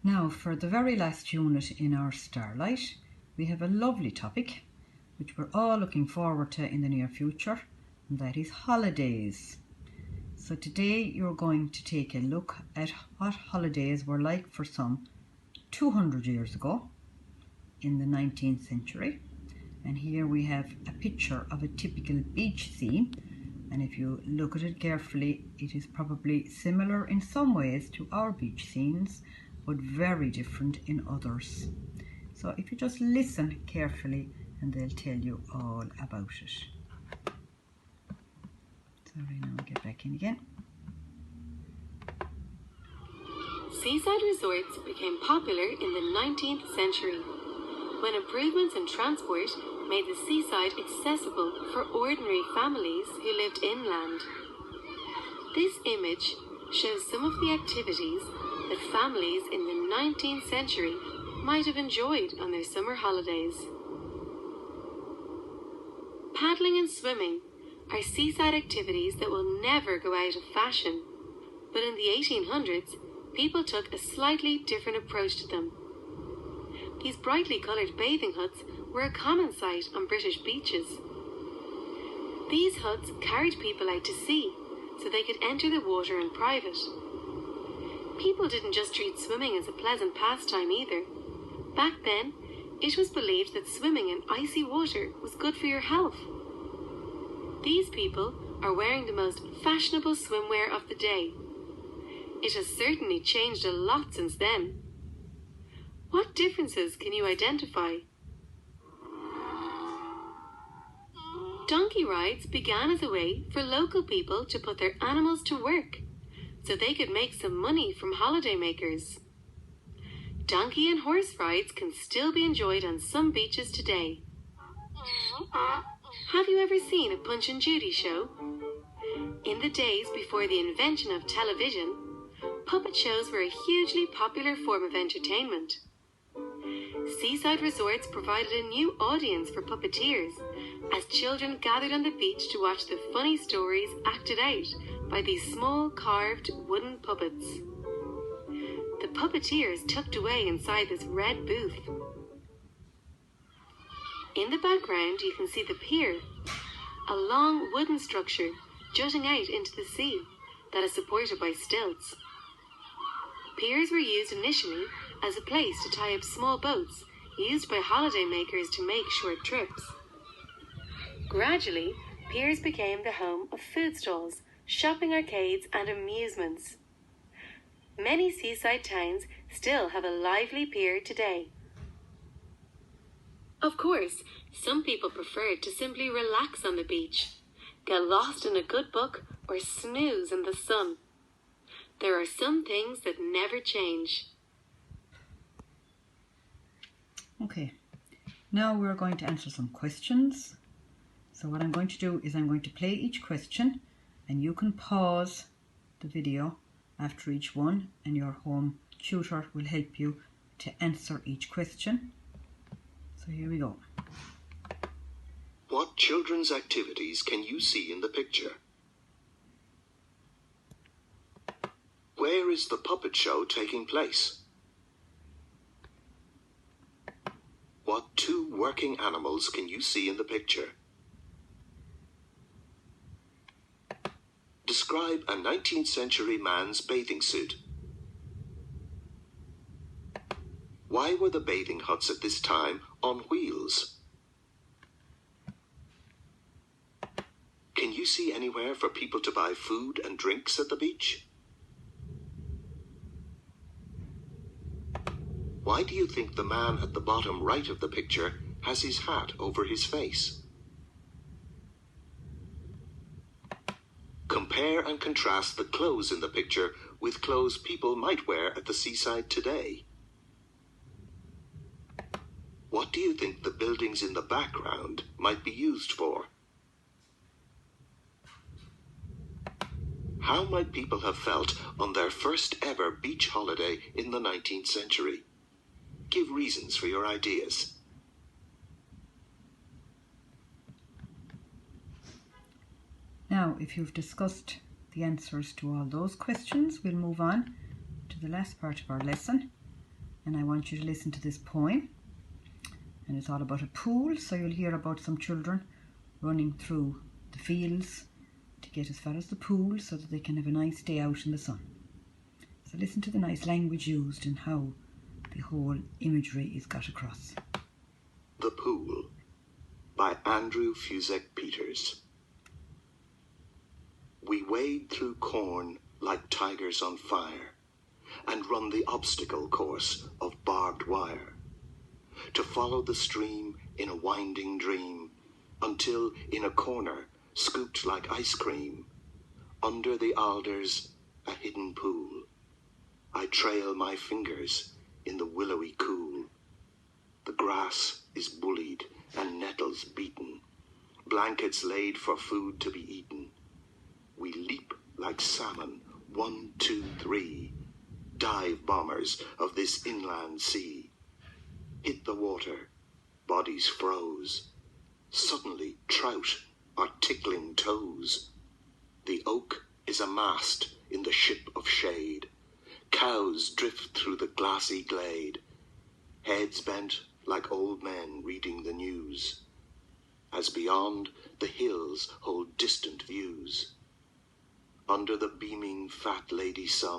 Now, for the very last unit in our Starlight, we have a lovely topic which we're all looking forward to in the near future, and that is holidays. So today you're going to take a look at what holidays were like for some 200 years ago in the 19th century. And here we have a picture of a typical beach scene, and if you look at it carefully, it is probably similar in some ways to our beach scenes, but very different in others. So if you just listen carefully, and they'll tell you all about it. Sorry, now I'll get back in again. Seaside resorts became popular in the 19th century, when improvements in transport made the seaside accessible for ordinary families who lived inland. This image shows some of the activities that families in the 19th century might have enjoyed on their summer holidays. Paddling and swimming are seaside activities that will never go out of fashion, but in the 1800s, people took a slightly different approach to them. These brightly coloured bathing huts were a common sight on British beaches. These huts carried people out to sea so they could enter the water in private. People didn't just treat swimming as a pleasant pastime either. Back then, it was believed that swimming in icy water was good for your health. These people are wearing the most fashionable swimwear of the day. It has certainly changed a lot since then. What differences can you identify? Donkey rides began as a way for local people to put their animals to work, so they could make some money from holidaymakers. Donkey and horse rides can still be enjoyed on some beaches today. Have you ever seen a Punch and Judy show? In the days before the invention of television, puppet shows were a hugely popular form of entertainment. Seaside resorts provided a new audience for puppeteers, as children gathered on the beach to watch the funny stories acted out by these small carved wooden puppets. The puppeteers tucked away inside this red booth. In the background you can see the pier, a long wooden structure jutting out into the sea that is supported by stilts. Piers were used initially as a place to tie up small boats used by holidaymakers to make short trips. Gradually, piers became the home of food stalls, shopping arcades and amusements. Many seaside towns still have a lively pier today. Of course, some people preferred to simply relax on the beach, get lost in a good book, or snooze in the sun. There are some things that never change. Okay, now we're going to answer some questions. So what I'm going to do is I'm going to play each question, and you can pause the video after each one, and your home tutor will help you to answer each question. So here we go. What children's activities can you see in the picture? Where is the puppet show taking place? What two working animals can you see in the picture? Describe a 19th century man's bathing suit. Why were the bathing huts at this time on wheels? Can you see anywhere for people to buy food and drinks at the beach? Why do you think the man at the bottom right of the picture has his hat over his face? Compare and contrast the clothes in the picture with clothes people might wear at the seaside today. What do you think the buildings in the background might be used for? How might people have felt on their first ever beach holiday in the 19th century? Give reasons for your ideas. Now, if you've discussed the answers to all those questions, we'll move on to the last part of our lesson, and I want you to listen to this poem. And it's all about a pool, so you'll hear about some children running through the fields to get as far as the pool so that they can have a nice day out in the sun. So listen to the nice language used and how the whole imagery is got across. The Pool by Andrew Fuzek Peters. We wade through corn like tigers on fire and run the obstacle course of barbed wire, to follow the stream in a winding dream until in a corner, scooped like ice cream, under the alders a hidden pool, I trail my fingers in the willowy cool. The grass is bullied and nettles beaten, blankets laid for food to be eaten. We leap like salmon, 1, 2, 3, dive bombers of this inland sea. Hit the water, bodies froze. Suddenly trout are tickling toes. The oak is a mast in the ship of shade. Cows drift through the glassy glade, heads bent like old men reading the news, as beyond the hills hold distant views. Under the beaming fat lady sun,